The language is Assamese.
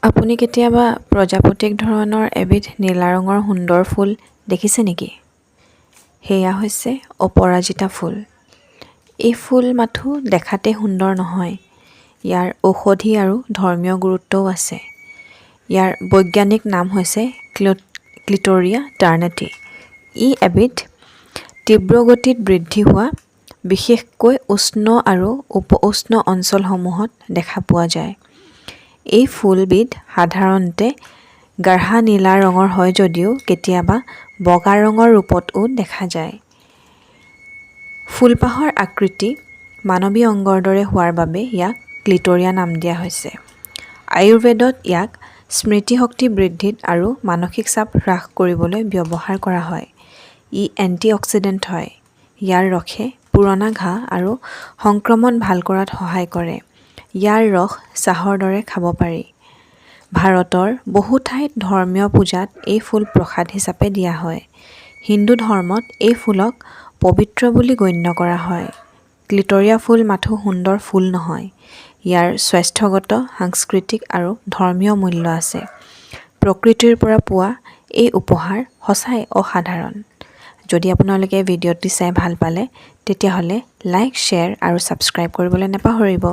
আপুনি কেতিয়াবা প্ৰজাপতিক ধৰণৰ এবিধ নীলা ৰঙৰ সুন্দৰ ফুল দেখিছে নেকি? সেয়া হৈছে অপৰাজিতা ফুল। এই ফুল মাথো দেখাতে সুন্দৰ নহয়, ইয়াৰ ঔষধি আৰু ধৰ্মীয় গুৰুত্বও আছে। ইয়াৰ বৈজ্ঞানিক নাম হৈছে ক্লিটৰিয়া টাৰ্নেটি। ই এবিধ তীব্ৰ গতিত বৃদ্ধি হোৱা, বিশেষকৈ উষ্ণ আৰু উপ-উষ্ণ অঞ্চলসমূহত দেখা পোৱা যায়। এই ফুলবিধ সাধাৰণতে গাঢ়া নীলা ৰঙৰ হয় যদিও কেতিয়াবা বগা ৰঙৰ ৰূপতো দেখা যায়। ফুলপাহৰ আকৃতি মানৱী অংগৰ দৰে হোৱাৰ বাবে ইয়াক ক্লিটৰিয়া নাম দিয়া হৈছে। আয়ুৰ্বেদত ইয়াক স্মৃতিশক্তি বৃদ্ধিত আৰু মানসিক চাপ হ্ৰাস কৰিবলৈ ব্যৱহাৰ কৰা হয়। ই এন্টিঅক্সিডেণ্ট হয়। ইয়াৰ ৰসে পুৰণা ঘাঁ আৰু সংক্ৰমণ ভাল কৰাত সহায় কৰে। ইয়াৰ ৰস চাহৰ দৰে খাব পাৰি। ভাৰতৰ বহু ঠাইত ধৰ্মীয় পূজাত এই ফুল প্ৰসাদ হিচাপে দিয়া হয়। হিন্দু ধৰ্মত এই ফুলক পবিত্ৰ বুলি গণ্য কৰা হয়। ক্লিটৰিয়া ফুল মাথো সুন্দৰ ফুল নহয়, ইয়াৰ স্বাস্থ্যগত, সাংস্কৃতিক আৰু ধৰ্মীয় মূল্য আছে। প্ৰকৃতিৰ পৰা পোৱা এই উপহাৰ সঁচাই অসাধাৰণ। যদি আপোনালোকে ভিডিঅ'টি চাই ভাল পালে, তেতিয়াহ'লে লাইক, শ্বেয়াৰ আৰু ছাবস্ক্ৰাইব কৰিবলৈ নাপাহৰিব।